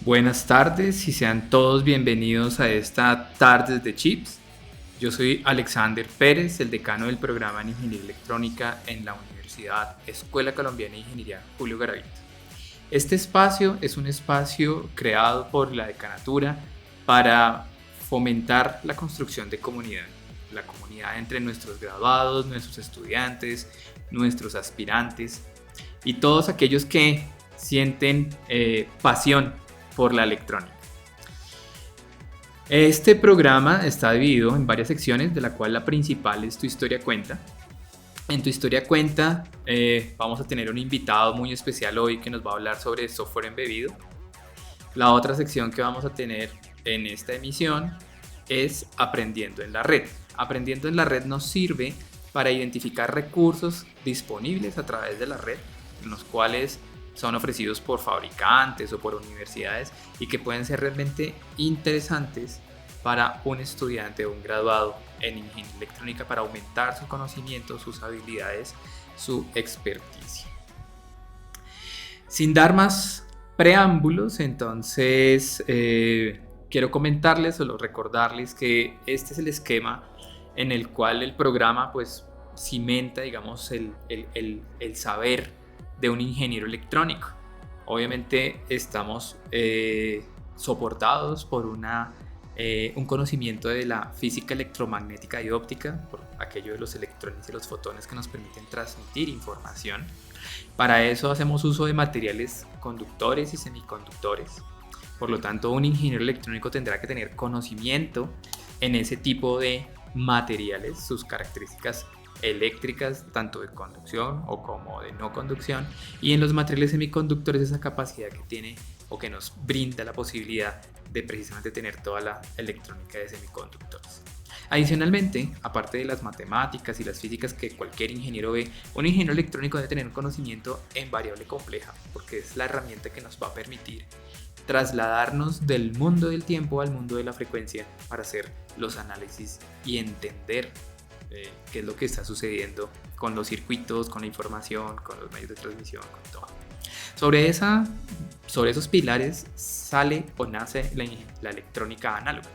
Buenas tardes y sean todos bienvenidos a esta Tardes de Chips. Yo soy Alexander Pérez, el decano del programa en Ingeniería Electrónica en la Universidad Escuela Colombiana de Ingeniería Julio Garavito. Este espacio es un espacio creado por la decanatura para fomentar la construcción de comunidad, la comunidad entre nuestros graduados, nuestros estudiantes, nuestros aspirantes y todos aquellos que sienten pasión por la electrónica. Este programa está dividido en varias secciones, de la cual la principal es Tu Historia Cuenta. En Tu Historia Cuenta vamos a tener un invitado muy especial hoy que nos va a hablar sobre software embebido. La otra sección que vamos a tener en esta emisión es Aprendiendo en la Red. Aprendiendo en la Red nos sirve para identificar recursos disponibles a través de la red, en los cuales son ofrecidos por fabricantes o por universidades y que pueden ser realmente interesantes para un estudiante o un graduado en ingeniería electrónica para aumentar su conocimiento, sus habilidades, su experticia. Sin dar más preámbulos, entonces quiero comentarles o recordarles que este es el esquema en el cual el programa pues cimenta, digamos, el saber de un ingeniero electrónico. Obviamente estamos soportados por un conocimiento de la física electromagnética y óptica, por aquello de los electrones y los fotones que nos permiten transmitir información. Para eso hacemos uso de materiales conductores y semiconductores. Por lo tanto, un ingeniero electrónico tendrá que tener conocimiento en ese tipo de materiales, sus características eléctricas, tanto de conducción o como de no conducción, y en los materiales semiconductores esa capacidad que tiene o que nos brinda la posibilidad de precisamente tener toda la electrónica de semiconductores. Adicionalmente, aparte de las matemáticas y las físicas que cualquier ingeniero ve, un ingeniero electrónico debe tener un conocimiento en variable compleja, porque es la herramienta que nos va a permitir trasladarnos del mundo del tiempo al mundo de la frecuencia para hacer los análisis y entender qué es lo que está sucediendo con los circuitos, con la información, con los medios de transmisión, con todo. Sobre esos pilares sale o nace la electrónica análoga.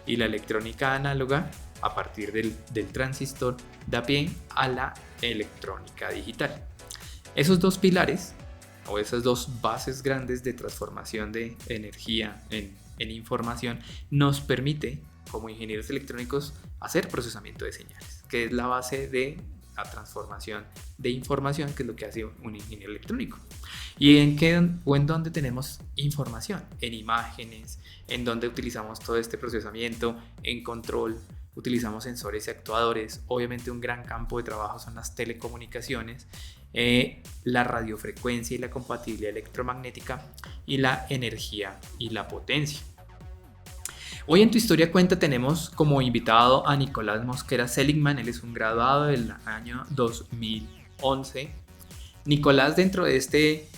Y la electrónica análoga, a partir del transistor, da pie a la electrónica digital. Esos dos pilares, o esas dos bases grandes de transformación de energía en información, nos permite, como ingenieros electrónicos, hacer procesamiento de señales, que es la base de la transformación de información, que es lo que hace un ingeniero electrónico. ¿Y en dónde tenemos información? En imágenes, en donde utilizamos todo este procesamiento, en control, utilizamos sensores y actuadores. Obviamente un gran campo de trabajo son las telecomunicaciones, la radiofrecuencia y la compatibilidad electromagnética, y la energía y la potencia. Hoy en Tu Historia Cuenta tenemos como invitado a Nicolás Mosquera Seligman. Él es un graduado del año 2011. Nicolás, dentro de este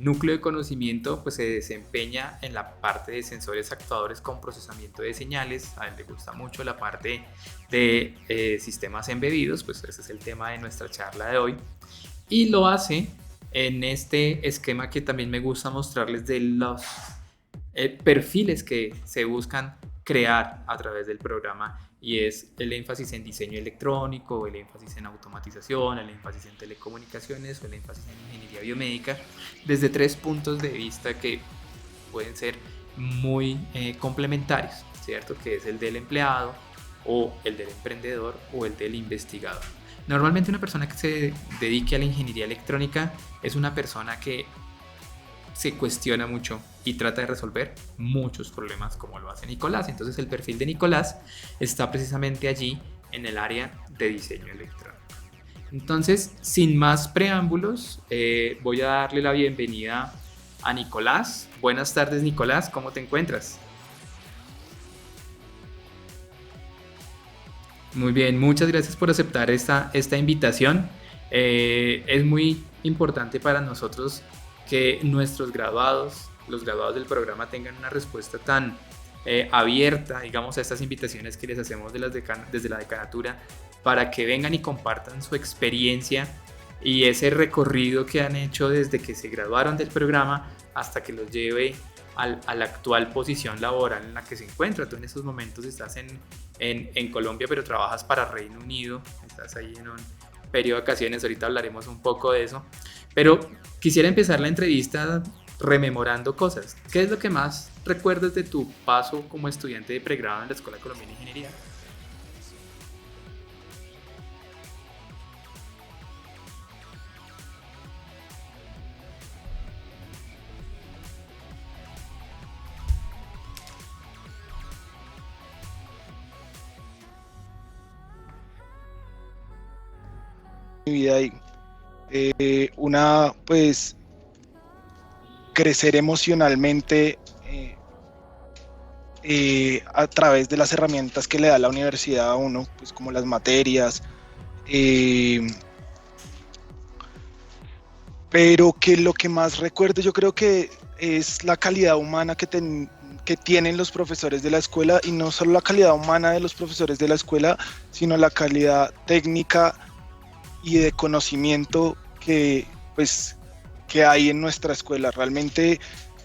núcleo de conocimiento, pues se desempeña en la parte de sensores actuadores con procesamiento de señales. A él le gusta mucho la parte de sistemas embebidos, pues ese es el tema de nuestra charla de hoy. Y lo hace en este esquema que también me gusta mostrarles de los perfiles que se buscan crear a través del programa, y es el énfasis en diseño electrónico, el énfasis en automatización, el énfasis en telecomunicaciones o el énfasis en ingeniería biomédica, desde tres puntos de vista que pueden ser muy complementarios, ¿cierto? Que es el del empleado, o el del emprendedor, o el del investigador. Normalmente una persona que se dedique a la ingeniería electrónica es una persona que se cuestiona mucho y trata de resolver muchos problemas, como lo hace Nicolás. Entonces el perfil de Nicolás está precisamente allí en el área de diseño electrónico. Entonces, sin más preámbulos, voy a darle la bienvenida a Nicolás. Buenas tardes, Nicolás, ¿cómo te encuentras? Muy bien, muchas gracias por aceptar esta invitación. Es muy importante para nosotros que nuestros graduados, los graduados del programa, tengan una respuesta tan abierta, digamos, a estas invitaciones que les hacemos desde la decanatura, para que vengan y compartan su experiencia y ese recorrido que han hecho desde que se graduaron del programa hasta que los lleve a la actual posición laboral en la que se encuentra. Tú en estos momentos estás en Colombia, pero trabajas para Reino Unido, estás ahí en un periodo de vacaciones, ahorita hablaremos un poco de eso, pero quisiera empezar la entrevista rememorando cosas. ¿Qué es lo que más recuerdas de tu paso como estudiante de pregrado en la Escuela Colombiana de Ingeniería? Mi vida ahí. Pues, crecer emocionalmente a través de las herramientas que le da la universidad a uno, pues como las materias, eh, pero que lo que más recuerdo yo creo que es la calidad humana que tienen los profesores de la escuela, y no solo la calidad humana de los profesores de la escuela, sino la calidad técnica y de conocimiento pues, que hay en nuestra escuela. Realmente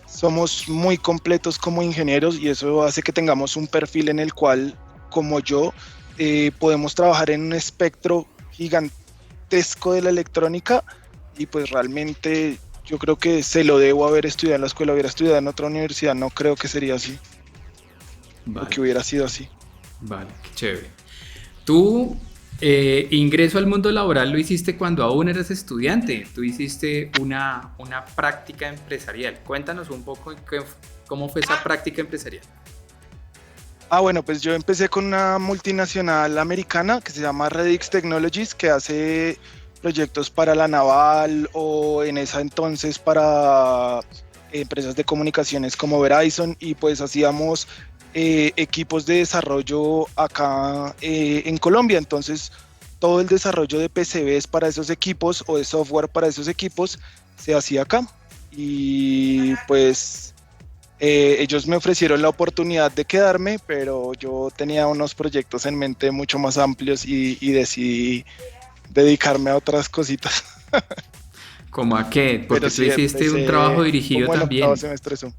somos muy completos como ingenieros, y eso hace que tengamos un perfil en el cual, como yo, podemos trabajar en un espectro gigantesco de la electrónica, y pues realmente yo creo que se lo debo haber estudiado en la escuela. Hubiera estudiado en otra universidad, no creo que sería así, o Vale, que hubiera sido así. vale, qué chévere. Tú, ingreso al mundo laboral lo hiciste cuando aún eras estudiante. Tú hiciste una práctica empresarial. Cuéntanos un poco cómo fue esa práctica empresarial. Bueno, pues yo empecé con una multinacional americana que se llama Redix Technologies, que hace proyectos para la naval, o en esa entonces para empresas de comunicaciones como Verizon, y pues hacíamos equipos de desarrollo acá en Colombia. Entonces todo el desarrollo de PCBs para esos equipos, o de software para esos equipos, se hacía acá. Y pues ellos me ofrecieron la oportunidad de quedarme, pero yo tenía unos proyectos en mente mucho más amplios, y decidí dedicarme a otras cositas. ¿Cómo a qué? Pero Porque tú sí, hiciste un trabajo empecé dirigido como el octavo también. semestre. Eso.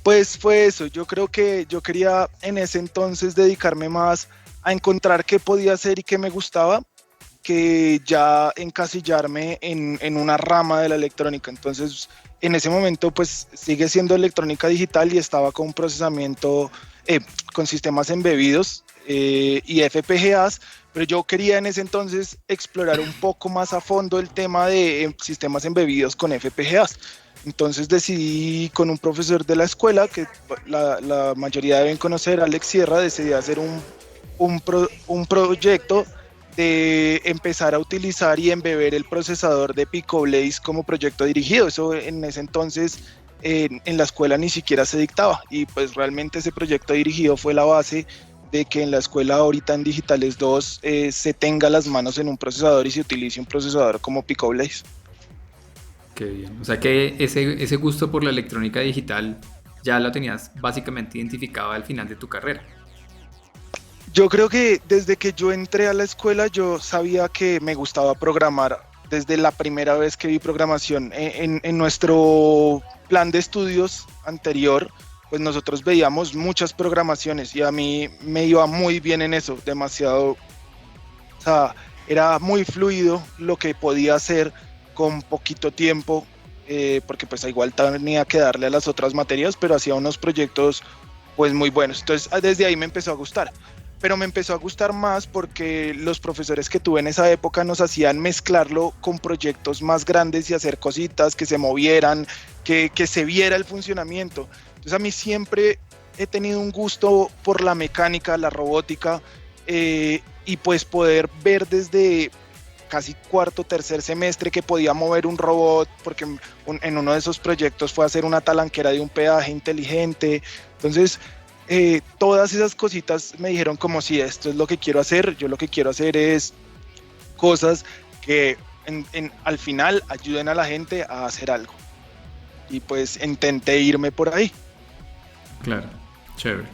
Pues fue eso. Yo creo que yo quería en ese entonces dedicarme más a encontrar qué podía hacer y qué me gustaba, que ya encasillarme en una rama de la electrónica. Entonces, en ese momento, pues sigue siendo electrónica digital, y estaba con procesamiento, con sistemas embebidos y FPGAs, pero yo quería en ese entonces explorar un poco más a fondo el tema de sistemas embebidos con FPGAs. Entonces decidí, con un profesor de la escuela, que la mayoría deben conocer, Alex Sierra, decidí hacer un proyecto de empezar a utilizar y embeber el procesador de Pico Blaze como proyecto dirigido. Eso en ese entonces en la escuela ni siquiera se dictaba, y pues realmente ese proyecto dirigido fue la base de que en la escuela ahorita en Digitales 2 se tenga las manos en un procesador y se utilice un procesador como Pico Blaze. Qué bien. O sea que ese gusto por la electrónica digital ya lo tenías básicamente identificado al final de tu carrera. Yo creo que desde que yo entré a la escuela yo sabía que me gustaba programar. Desde la primera vez que vi programación en nuestro plan de estudios anterior, pues nosotros veíamos muchas programaciones, y a mí me iba muy bien en eso, demasiado. O sea, era muy fluido lo que podía hacer con poquito tiempo, porque pues igual tenía que darle a las otras materias, pero hacía unos proyectos pues muy buenos. Entonces desde ahí me empezó a gustar, pero me empezó a gustar más porque los profesores que tuve en esa época nos hacían mezclarlo con proyectos más grandes y hacer cositas que se movieran, que se viera el funcionamiento. Entonces a mí siempre he tenido un gusto por la mecánica, la robótica, y pues poder ver desde casi cuarto, tercer semestre que podía mover un robot, porque en uno de esos proyectos fue hacer una talanquera de un peaje inteligente. Entonces, todas esas cositas me dijeron como si esto es lo que quiero hacer. Yo lo que quiero hacer es cosas que al final ayuden a la gente a hacer algo. Y pues intenté irme por ahí. Claro, chévere.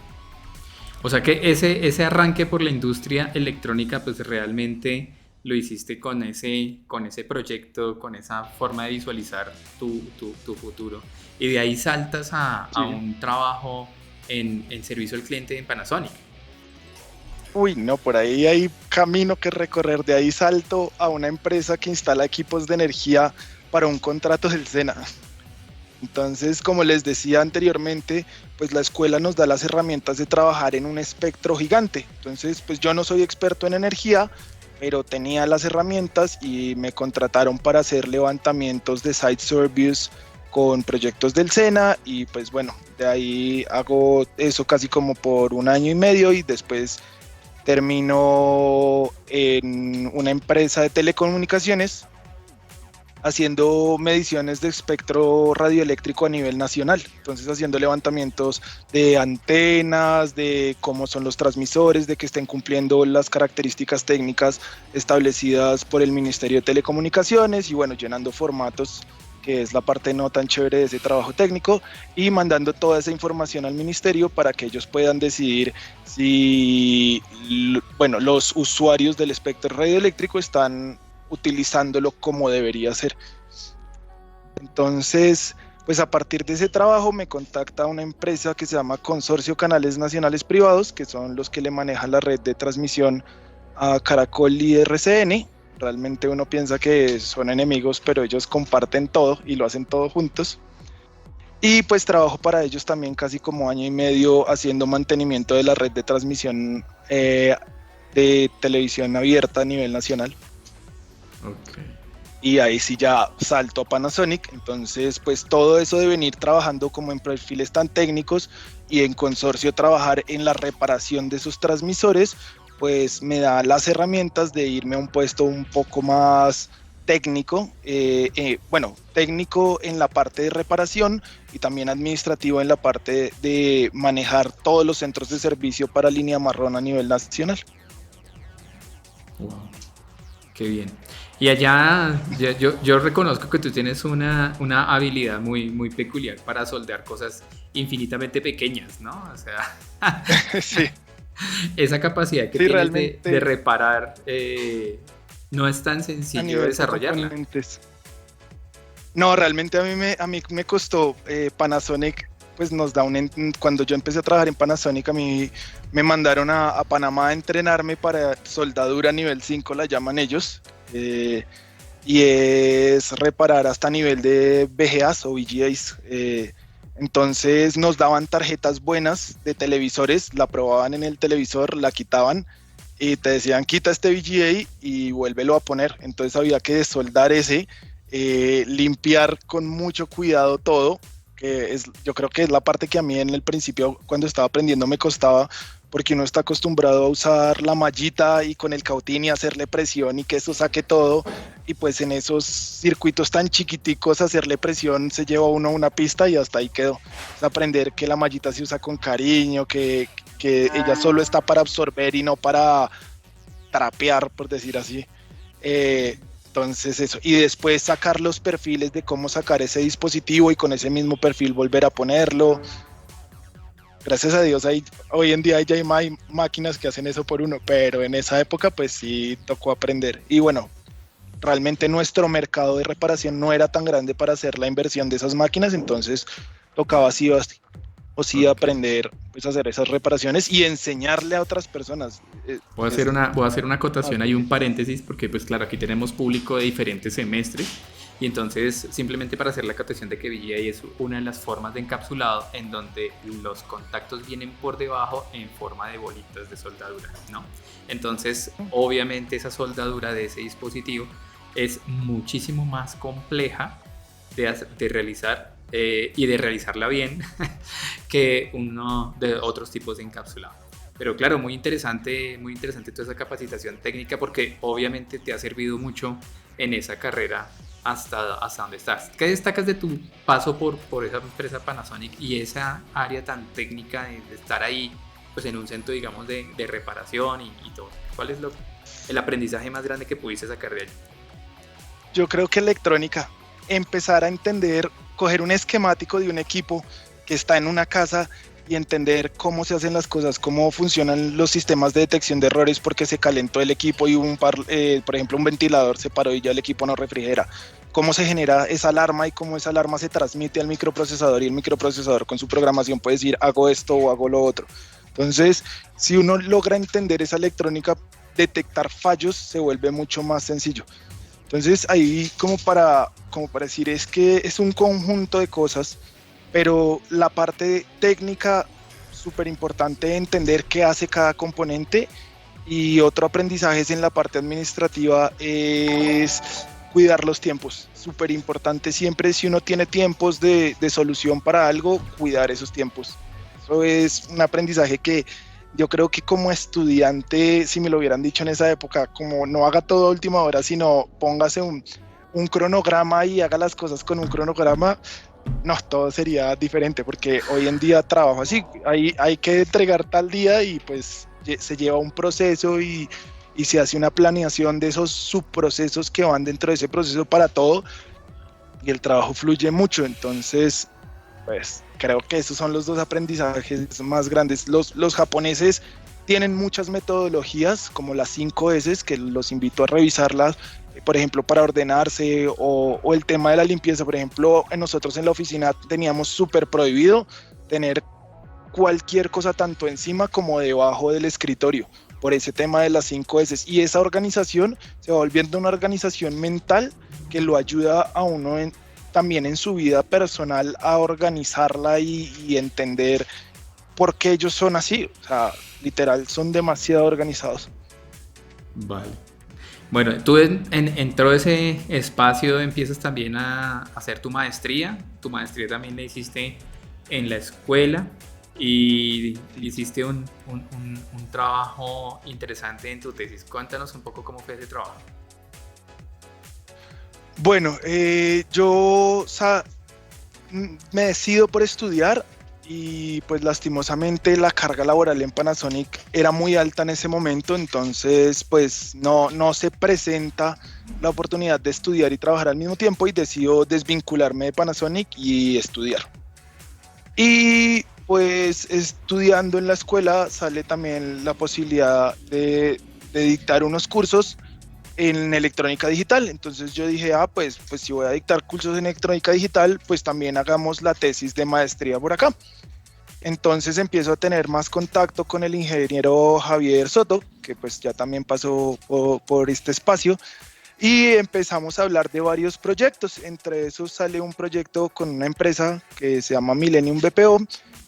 O sea que ese arranque por la industria electrónica pues realmente lo hiciste con ese proyecto, con esa forma de visualizar tu futuro. Y de ahí saltas a Sí. un trabajo en servicio al cliente en Panasonic. Uy, no, por ahí hay camino que recorrer. De ahí salto a una empresa que instala equipos de energía para un contrato del SENA. Entonces, como les decía anteriormente, pues la escuela nos da las herramientas de trabajar en un espectro gigante. Entonces, pues yo no soy experto en energía, pero tenía las herramientas y me contrataron para hacer levantamientos de site surveys con proyectos del SENA y pues bueno, de ahí hago eso casi como por un año y medio y después termino en una empresa de telecomunicaciones haciendo mediciones de espectro radioeléctrico a nivel nacional, entonces haciendo levantamientos de antenas, de cómo son los transmisores, de que estén cumpliendo las características técnicas establecidas por el Ministerio de Telecomunicaciones y bueno, llenando formatos, que es la parte no tan chévere de ese trabajo técnico, y mandando toda esa información al ministerio para que ellos puedan decidir si, bueno, los usuarios del espectro radioeléctrico están utilizándolo como debería ser. Entonces, pues a partir de ese trabajo me contacta una empresa que se llama Consorcio Canales Nacionales Privados, que son los que le manejan la red de transmisión a Caracol y RCN. Realmente uno piensa que son enemigos, pero ellos comparten todo y lo hacen todo juntos. Y pues trabajo para ellos también casi como año y medio haciendo mantenimiento de la red de transmisión de televisión abierta a nivel nacional. Okay. Y ahí sí ya salto a Panasonic. Entonces pues todo eso de venir trabajando como en perfiles tan técnicos y en consorcio trabajar en la reparación de esos transmisores, pues me da las herramientas de irme a un puesto un poco más técnico, bueno, técnico en la parte de reparación y también administrativo en la parte de manejar todos los centros de servicio para línea marrón a nivel nacional. Wow, qué bien. Y allá yo reconozco que tú tienes una habilidad muy peculiar para soldear cosas infinitamente pequeñas, ¿no? O sea, Sí, esa capacidad que sí, tienes de realmente reparar no es tan a sencillo nivel de desarrollarla. componentes. No, realmente a mí me costó Panasonic, pues nos da cuando yo empecé a trabajar en Panasonic, a mí me mandaron a Panamá a entrenarme para soldadura nivel 5, la llaman ellos, y es reparar hasta nivel de VGAs o VGAs. Entonces nos daban tarjetas buenas de televisores, la probaban en el televisor, la quitaban y te decían quita este VGA y vuélvelo a poner. Entonces había que desoldar ese, limpiar con mucho cuidado todo, que es, yo creo que es la parte que a mí en el principio cuando estaba aprendiendo me costaba, porque uno está acostumbrado a usar la mallita y con el cautín y hacerle presión y que eso saque todo, y pues en esos circuitos tan chiquiticos hacerle presión se lleva uno una pista y hasta ahí quedó. Es aprender que la mallita se usa con cariño, que ella solo está para absorber y no para trapear, por decir así. Entonces eso, y después sacar los perfiles de cómo sacar ese dispositivo y con ese mismo perfil volver a ponerlo. Gracias a Dios hoy en día ya hay máquinas que hacen eso por uno, pero en esa época pues sí tocó aprender. Y bueno, realmente nuestro mercado de reparación no era tan grande para hacer la inversión de esas máquinas, entonces tocaba sí o sí Okay. aprender pues a hacer esas reparaciones y enseñarle a otras personas. Voy a hacer una Más acotación, hay un difícil. paréntesis, porque pues claro, aquí tenemos público de diferentes semestres y entonces simplemente para hacer la acotación de que VGA es una de las formas de encapsulado en donde los contactos vienen por debajo en forma de bolitas de soldadura, ¿no? Entonces obviamente esa soldadura de ese dispositivo es muchísimo más compleja de realizar y de realizarla bien que uno de otros tipos de encapsulado. Pero claro, muy interesante toda esa capacitación técnica porque obviamente te ha servido mucho en esa carrera hasta donde estás. ¿Qué destacas de tu paso por esa empresa Panasonic y esa área tan técnica de estar ahí pues en un centro, digamos, de reparación y todo? ¿Cuál es el aprendizaje más grande que pudiste sacar de allí? Yo creo que electrónica, empezar a entender, coger un esquemático de un equipo que está en una casa y entender cómo se hacen las cosas, cómo funcionan los sistemas de detección de errores porque se calentó el equipo y por ejemplo, un ventilador se paró y ya el equipo no refrigera. Cómo se genera esa alarma y cómo esa alarma se transmite al microprocesador y el microprocesador con su programación puede decir hago esto o hago lo otro. Entonces, si uno logra entender esa electrónica, detectar fallos se vuelve mucho más sencillo. Entonces ahí como para decir es que es un conjunto de cosas, pero la parte técnica súper importante entender qué hace cada componente y otro aprendizaje es en la parte administrativa es cuidar los tiempos, súper importante siempre si uno tiene tiempos de solución para algo, cuidar esos tiempos. Eso es un aprendizaje que yo creo que como estudiante, si me lo hubieran dicho en esa época, como no haga todo a última hora, sino póngase un cronograma y haga las cosas con un cronograma, no, todo sería diferente, porque hoy en día trabajo así, hay que entregar tal día y pues se lleva un proceso y se hace una planeación de esos subprocesos que van dentro de ese proceso para todo y el trabajo fluye mucho, entonces pues creo que esos son los dos aprendizajes más grandes. Los japoneses tienen muchas metodologías, como las 5 S, que los invito a revisarlas, por ejemplo, para ordenarse, o el tema de la limpieza. Por ejemplo, nosotros en la oficina teníamos súper prohibido tener cualquier cosa tanto encima como debajo del escritorio, por ese tema de las 5 S. Y esa organización se va volviendo una organización mental que lo ayuda a uno también en su vida personal a organizarla y entender por qué ellos son así. O sea, literal, son demasiado organizados. Vale. Bueno, tú en todo ese espacio empiezas también a hacer tu maestría. Tu maestría también la hiciste en la escuela y hiciste un trabajo interesante en tu tesis. Cuéntanos un poco cómo fue ese trabajo. Bueno, yo me decido por estudiar y pues lastimosamente la carga laboral en Panasonic era muy alta en ese momento, entonces pues no se presenta la oportunidad de estudiar y trabajar al mismo tiempo y decido desvincularme de Panasonic y estudiar. Y pues estudiando en la escuela sale también la posibilidad de dictar unos cursos en electrónica digital. Entonces yo dije, pues si voy a dictar cursos en electrónica digital, pues también hagamos la tesis de maestría por acá. Entonces empiezo a tener más contacto con el ingeniero Javier Soto, que pues ya también pasó por este espacio, y empezamos a hablar de varios proyectos. Entre esos sale un proyecto con una empresa que se llama Millennium BPO,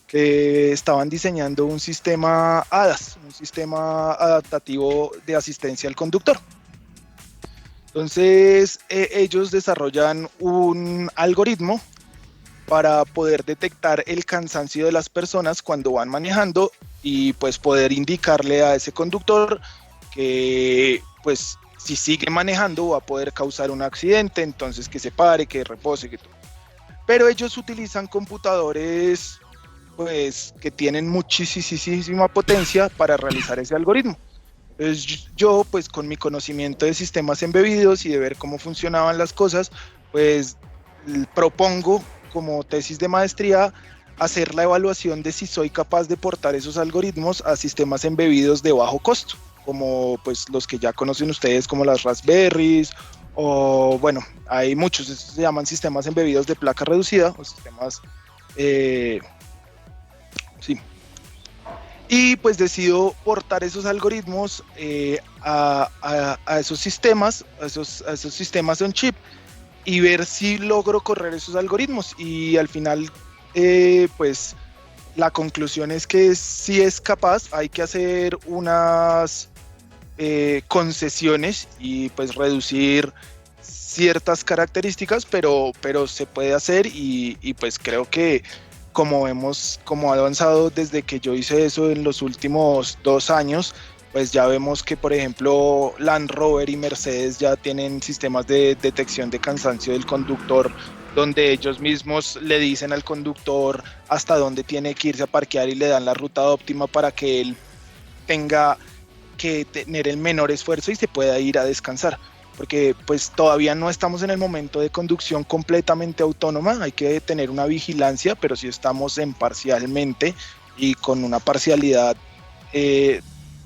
que estaban diseñando un sistema ADAS, un sistema adaptativo de asistencia al conductor. Entonces, ellos desarrollan un algoritmo para poder detectar el cansancio de las personas cuando van manejando y pues poder indicarle a ese conductor que pues si sigue manejando va a poder causar un accidente, entonces que se pare, que repose, que todo. Pero ellos utilizan computadores pues que tienen muchísima potencia para realizar ese algoritmo. Entonces yo, pues con mi conocimiento de sistemas embebidos y de ver cómo funcionaban las cosas, pues propongo como tesis de maestría hacer la evaluación de si soy capaz de portar esos algoritmos a sistemas embebidos de bajo costo, como pues los que ya conocen ustedes como las Raspberries, o bueno, hay muchos, se llaman sistemas embebidos de placa reducida, o sistemas, sí. Y pues decido portar esos algoritmos a esos sistemas, a esos sistemas on chip y ver si logro correr esos algoritmos. Y al final, pues la conclusión es que si es capaz, hay que hacer unas concesiones y pues reducir ciertas características, pero se puede hacer y pues creo que como ha avanzado desde que yo hice eso en los últimos 2 años, pues ya vemos que, por ejemplo, Land Rover y Mercedes ya tienen sistemas de detección de cansancio del conductor, donde ellos mismos le dicen al conductor hasta dónde tiene que irse a parquear y le dan la ruta óptima para que él tenga que tener el menor esfuerzo y se pueda ir a descansar. Porque pues todavía no estamos en el momento de conducción completamente autónoma, hay que tener una vigilancia, pero sí estamos en parcialmente y con una parcialidad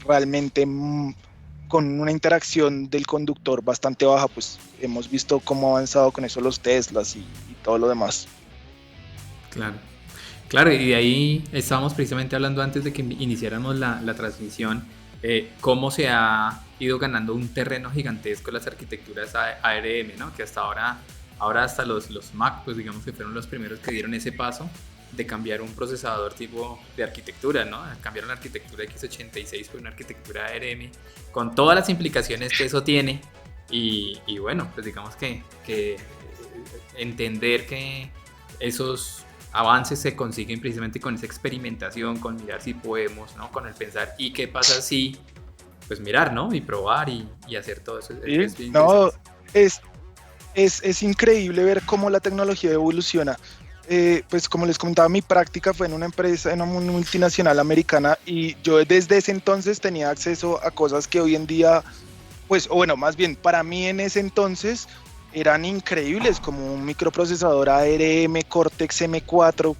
realmente con una interacción del conductor bastante baja, pues hemos visto cómo ha avanzado con eso los Teslas y todo lo demás. Claro. Claro, y de ahí estábamos precisamente hablando antes de que iniciáramos la transmisión, cómo se ha ido ganando un terreno gigantesco las arquitecturas ARM, ¿no? Que hasta ahora hasta los Mac, pues digamos que fueron los primeros que dieron ese paso de cambiar un procesador tipo de arquitectura, ¿no? Cambiaron la arquitectura x86 por una arquitectura ARM, con todas las implicaciones que eso tiene, y bueno, pues digamos que entender que esos avances se consiguen precisamente con esa experimentación, con mirar si podemos, ¿no? Con el pensar, ¿y qué pasa si? Pues mirar, ¿no? Y probar y hacer todo eso. ¿Sí? No, es increíble ver cómo la tecnología evoluciona. Pues como les comentaba, mi práctica fue en una empresa, en una multinacional americana, y yo desde ese entonces tenía acceso a cosas que hoy en día, pues, o bueno, más bien para mí en ese entonces eran increíbles, como un microprocesador ARM Cortex M4.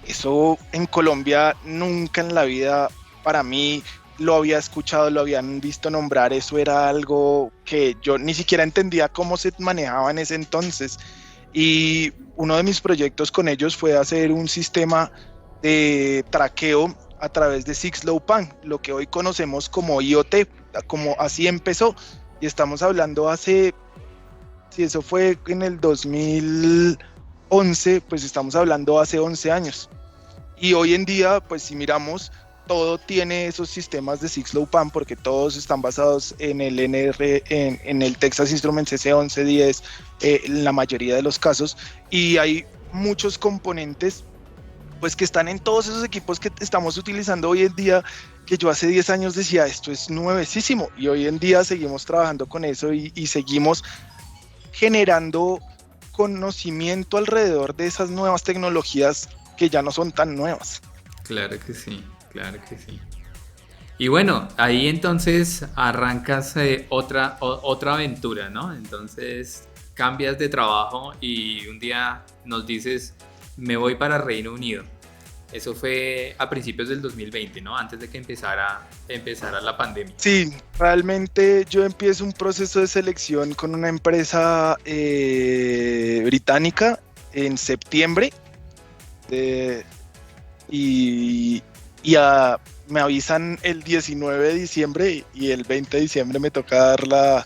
Eso en Colombia nunca en la vida para mí lo había escuchado, lo habían visto nombrar. Eso era algo que yo ni siquiera entendía cómo se manejaba en ese entonces. Y uno de mis proyectos con ellos fue hacer un sistema de traqueo a través de 6LowPan, lo que hoy conocemos como IoT, como así empezó. Y estamos hablando si eso fue en el 2011, pues estamos hablando hace 11 años. Y hoy en día, pues si miramos, todo tiene esos sistemas de 6LowPan, porque todos están basados en el en el Texas Instruments S1110, en la mayoría de los casos, y hay muchos componentes pues que están en todos esos equipos que estamos utilizando hoy en día, que yo hace 10 años decía, esto es nuevecísimo, y hoy en día seguimos trabajando con eso y seguimos generando conocimiento alrededor de esas nuevas tecnologías que ya no son tan nuevas. Claro que sí, claro que sí. Y bueno, ahí entonces arrancas otra aventura, ¿no? Entonces cambias de trabajo y un día nos dices, me voy para Reino Unido. Eso fue a principios del 2020, ¿no? Antes de que empezara la pandemia. Sí, realmente yo empiezo un proceso de selección con una empresa británica en septiembre y me avisan el 19 de diciembre y el 20 de diciembre me toca dar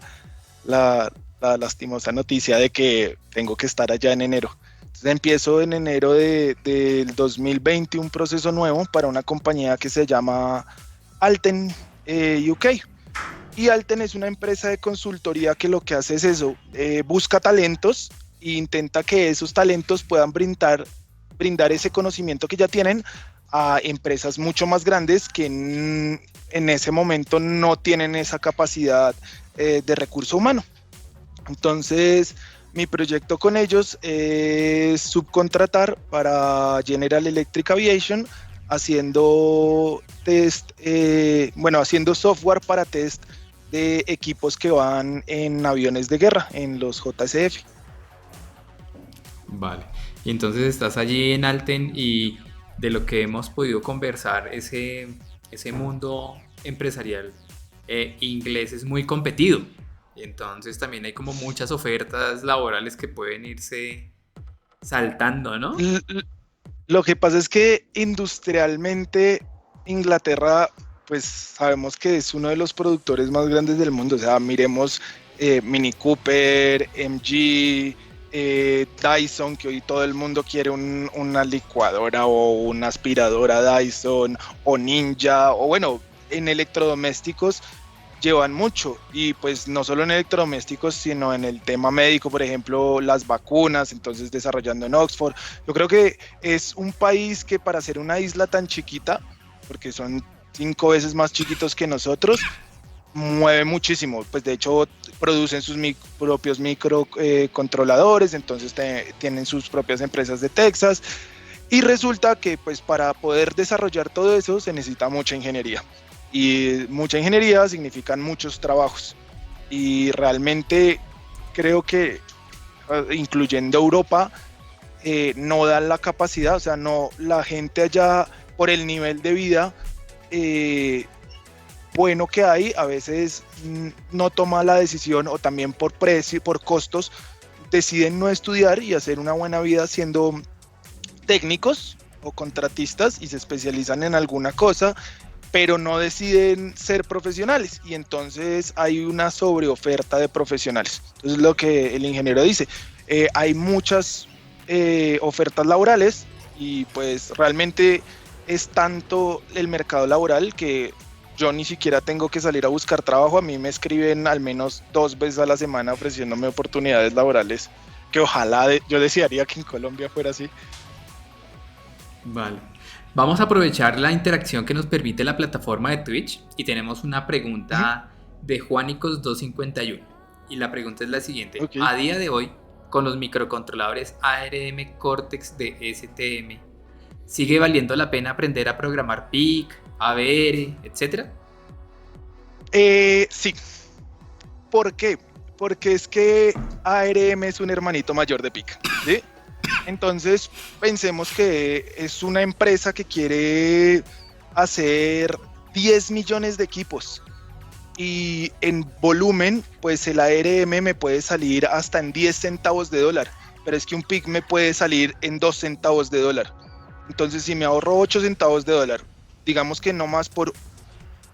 la lastimosa noticia de que tengo que estar allá en enero. Entonces empiezo en enero del 2020 un proceso nuevo para una compañía que se llama Alten UK. Y Alten es una empresa de consultoría que lo que hace es eso, busca talentos e intenta que esos talentos puedan brindar ese conocimiento que ya tienen a empresas mucho más grandes que en ese momento no tienen esa capacidad de recurso humano. Entonces, mi proyecto con ellos es subcontratar para General Electric Aviation haciendo haciendo software para test de equipos que van en aviones de guerra, en los JSF. Vale. Y entonces estás allí en Alten y de lo que hemos podido conversar, ese mundo empresarial inglés es muy competido. Y entonces también hay como muchas ofertas laborales que pueden irse saltando, ¿no? Lo que pasa es que industrialmente Inglaterra, pues sabemos que es uno de los productores más grandes del mundo. O sea, miremos Mini Cooper, MG, Dyson, que hoy todo el mundo quiere una licuadora o una aspiradora Dyson o Ninja, o bueno, en electrodomésticos llevan mucho, y pues no solo en electrodomésticos, sino en el tema médico, por ejemplo, las vacunas, entonces desarrollando en Oxford. Yo creo que es un país que para ser una isla tan chiquita, porque son 5 veces más chiquitos que nosotros, mueve muchísimo. Pues de hecho producen sus propios microcontroladores, entonces tienen sus propias empresas de Texas, y resulta que pues para poder desarrollar todo eso se necesita mucha ingeniería. Y mucha ingeniería significan muchos trabajos, y realmente creo que incluyendo Europa no dan la capacidad, o sea, no, la gente allá por el nivel de vida bueno que hay, a veces no toma la decisión, o también por precio, por costos, deciden no estudiar y hacer una buena vida siendo técnicos o contratistas y se especializan en alguna cosa, pero no deciden ser profesionales, y entonces hay una sobreoferta de profesionales. Entonces lo que el ingeniero dice, hay muchas ofertas laborales, y pues realmente es tanto el mercado laboral que yo ni siquiera tengo que salir a buscar trabajo. A mí me escriben al menos 2 veces a la semana ofreciéndome oportunidades laborales, que ojalá yo desearía que en Colombia fuera así. Vale. Vamos a aprovechar la interacción que nos permite la plataforma de Twitch y tenemos una pregunta de Juanicos251. Y la pregunta es la siguiente. Okay. A día de hoy, con los microcontroladores ARM Cortex de STM, ¿sigue valiendo la pena aprender a programar PIC, ABR, etcétera? Sí. ¿Por qué? Porque es que ARM es un hermanito mayor de PIC, ¿sí? Entonces, pensemos que es una empresa que quiere hacer 10 millones de equipos, y en volumen, pues el ARM me puede salir hasta en 10 centavos de dólar, pero es que un PIC me puede salir en 2 centavos de dólar. Entonces, si me ahorro 8 centavos de dólar, digamos que no más por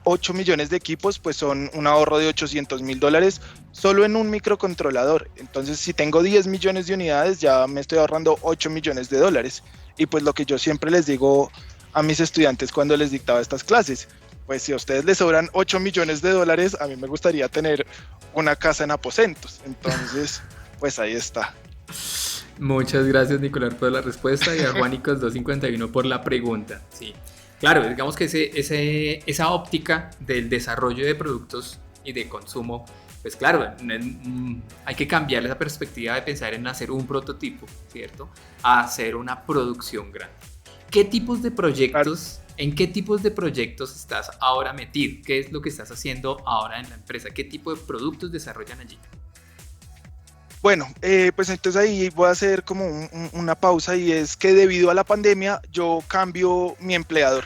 8 millones de equipos, pues son un ahorro de $800,000 solo en un microcontrolador. Entonces, si tengo 10 millones de unidades, ya me estoy ahorrando 8 millones de dólares. Y pues lo que yo siempre les digo a mis estudiantes cuando les dictaba estas clases, pues si a ustedes les sobran 8 millones de dólares, a mí me gustaría tener una casa en aposentos. Entonces, pues ahí está. Muchas gracias, Nicolás, por la respuesta, y a Juanicos251 por la pregunta. Sí. Claro, digamos que esa óptica del desarrollo de productos y de consumo, pues claro, hay que cambiar esa perspectiva de pensar en hacer un prototipo, ¿cierto? A hacer una producción grande. ¿Qué tipos de proyectos, en qué tipos de proyectos estás ahora metido? ¿Qué es lo que estás haciendo ahora en la empresa? ¿Qué tipo de productos desarrollan allí? Bueno, pues entonces ahí voy a hacer como una pausa, y es que debido a la pandemia yo cambio mi empleador.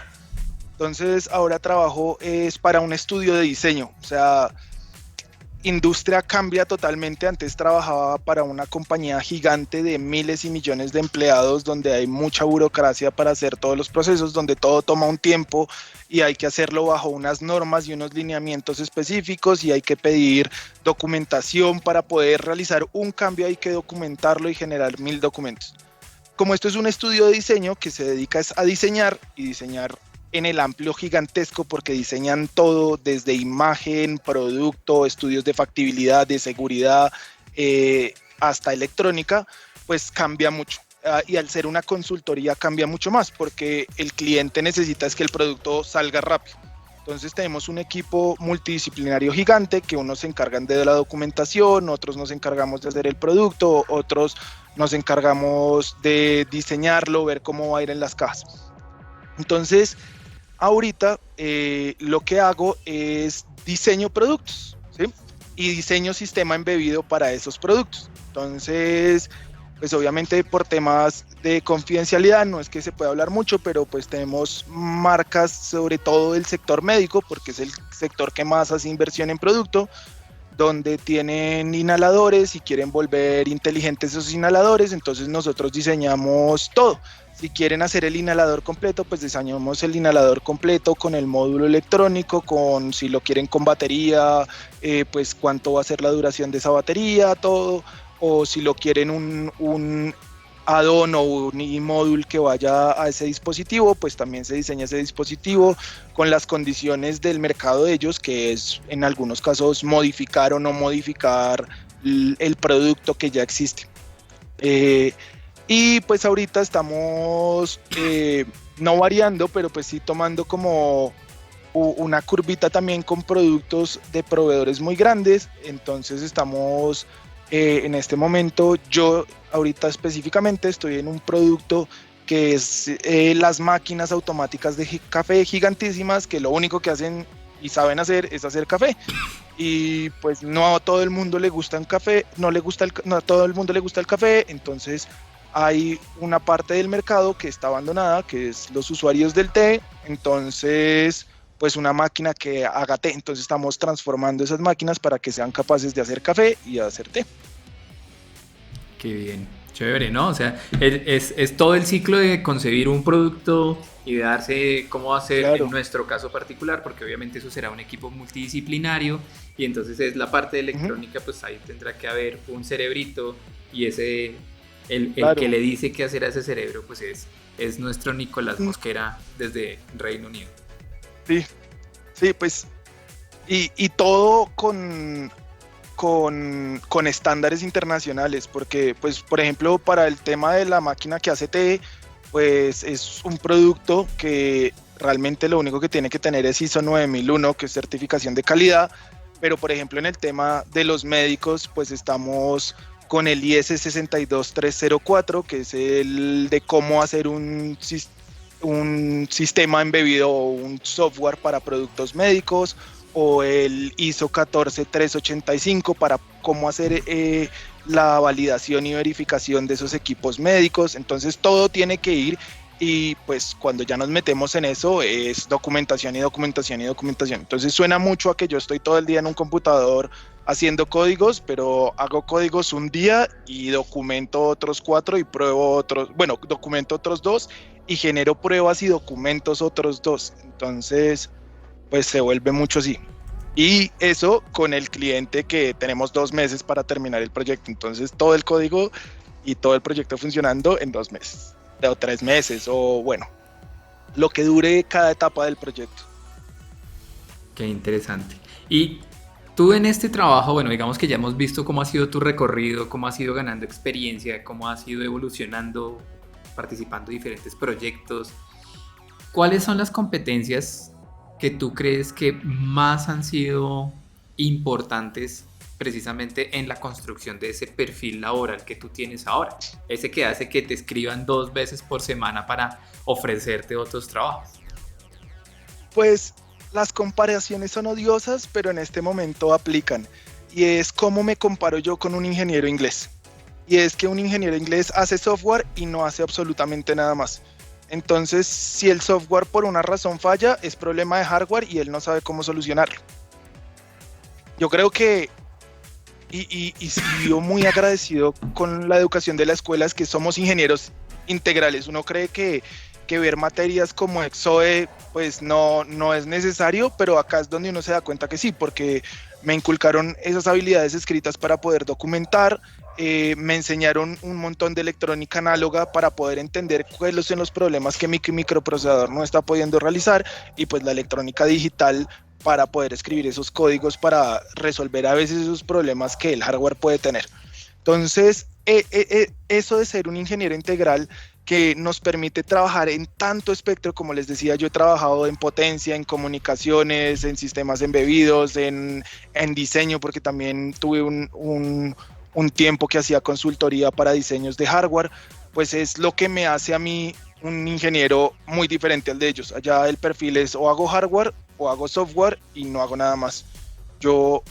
Entonces ahora trabajo es para un estudio de diseño, o sea, industria cambia totalmente. Antes trabajaba para una compañía gigante de miles y millones de empleados, donde hay mucha burocracia para hacer todos los procesos, donde todo toma un tiempo y hay que hacerlo bajo unas normas y unos lineamientos específicos, y hay que pedir documentación para poder realizar un cambio, hay que documentarlo y generar 1000 documentos. Como esto es un estudio de diseño que se dedica a diseñar, y diseñar en el amplio gigantesco, porque diseñan todo desde imagen, producto, estudios de factibilidad, de seguridad, hasta electrónica, pues cambia mucho. Y al ser una consultoría cambia mucho más, porque el cliente necesita es que el producto salga rápido. Entonces tenemos un equipo multidisciplinario gigante, que unos se encargan de la documentación, otros nos encargamos de hacer el producto, otros nos encargamos de diseñarlo, ver cómo va a ir en las cajas. Entonces, ahorita lo que hago es diseño productos, ¿sí? Y diseño sistema embebido para esos productos. Entonces, pues obviamente por temas de confidencialidad no es que se pueda hablar mucho, pero pues tenemos marcas, sobre todo del sector médico, porque es el sector que más hace inversión en producto, donde tienen inhaladores y quieren volver inteligentes esos inhaladores. Entonces nosotros diseñamos todo. Si quieren hacer el inhalador completo, pues diseñamos el inhalador completo con el módulo electrónico, con si lo quieren con batería, pues cuánto va a ser la duración de esa batería, todo. O si lo quieren un add-on o un módulo que vaya a ese dispositivo, pues también se diseña ese dispositivo con las condiciones del mercado de ellos, que es en algunos casos modificar o no modificar el producto que ya existe. Y pues ahorita estamos no variando, pero pues sí tomando como una curvita también con productos de proveedores muy grandes. Entonces estamos en este momento, yo ahorita específicamente estoy en un producto que es las máquinas automáticas de café gigantísimas, que lo único que hacen y saben hacer es hacer café. Y pues no a todo el mundo le gusta el café, no a todo el mundo le gusta el café. Entonces hay una parte del mercado que está abandonada, que es los usuarios del té, entonces pues una máquina que haga té, entonces estamos transformando esas máquinas para que sean capaces de hacer café y hacer té. Qué bien, chévere, ¿no? O sea, es todo el ciclo de concebir un producto y de darse cómo hacer en Claro. nuestro caso particular, porque obviamente eso será un equipo multidisciplinario y entonces es la parte de Ujú. electrónica, pues ahí tendrá que haber un cerebrito y ese, el que Claro. le dice qué hacer a ese cerebro, pues es nuestro Nicolás Mm. Mosquera desde Reino Unido. Sí, sí, pues, y todo con estándares internacionales, porque, pues, por ejemplo, para el tema de la máquina que hace té, pues es un producto que realmente lo único que tiene que tener es ISO 9001, que es certificación de calidad, pero por ejemplo en el tema de los médicos, pues estamos con el IS 62304, que es el de cómo hacer un sistema embebido o un software para productos médicos, o el ISO 14385 para cómo hacer la validación y verificación de esos equipos médicos. Entonces todo tiene que ir, y pues cuando ya nos metemos en eso es documentación y documentación y documentación. Entonces suena mucho a que yo estoy todo el día en un computador haciendo códigos, pero hago códigos un día y documento otros 4 y pruebo otros, bueno, documento otros 2 y genero pruebas y documentos otros 2. Entonces, pues se vuelve mucho así. Y eso con el cliente que tenemos 2 meses para terminar el proyecto. Entonces todo el código y todo el proyecto funcionando en 2 meses, o 3 meses, o bueno, lo que dure cada etapa del proyecto. Qué interesante. Y tú en este trabajo, bueno, digamos que ya hemos visto cómo ha sido tu recorrido, cómo has ido ganando experiencia, cómo has ido evolucionando, participando en diferentes proyectos. ¿Cuáles son las competencias que tú crees que más han sido importantes precisamente en la construcción de ese perfil laboral que tú tienes ahora? Ese que hace que te escriban 2 veces por semana para ofrecerte otros trabajos. Pues las comparaciones son odiosas, pero en este momento aplican. Y es cómo me comparo yo con un ingeniero inglés. Y es que un ingeniero inglés hace software y no hace absolutamente nada más. Entonces, si el software por una razón falla, es problema de hardware y él no sabe cómo solucionarlo. Yo creo que, y yo muy agradecido con la educación de la escuela, es que somos ingenieros integrales. Uno cree que ver materias como EXOE pues no es necesario, pero acá es donde uno se da cuenta que sí, porque me inculcaron esas habilidades escritas para poder documentar, me enseñaron un montón de electrónica análoga para poder entender cuáles son los problemas que mi microprocesador no está pudiendo realizar, y pues la electrónica digital para poder escribir esos códigos para resolver a veces esos problemas que el hardware puede tener. Entonces, eso de ser un ingeniero integral que nos permite trabajar en tanto espectro, como les decía, yo he trabajado en potencia, en comunicaciones, en sistemas embebidos, en diseño, porque también tuve un tiempo que hacía consultoría para diseños de hardware, pues es lo que me hace a mí un ingeniero muy diferente al de ellos. Allá el perfil es o hago hardware o hago software y no hago nada más. Yo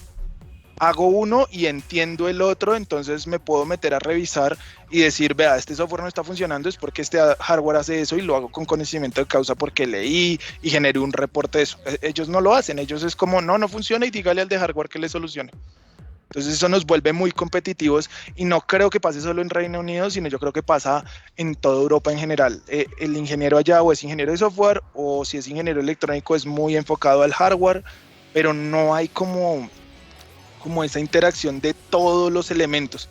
hago uno y entiendo el otro, entonces me puedo meter a revisar y decir, vea, este software no está funcionando, es porque este hardware hace eso, y lo hago con conocimiento de causa porque leí y generé un reporte de eso. Ellos no lo hacen, ellos es como, no funciona y dígale al de hardware que le solucione. Entonces eso nos vuelve muy competitivos, y no creo que pase solo en Reino Unido, sino yo creo que pasa en toda Europa en general. El ingeniero allá o es ingeniero de software, o si es ingeniero electrónico es muy enfocado al hardware, pero no hay como esa interacción de todos los elementos.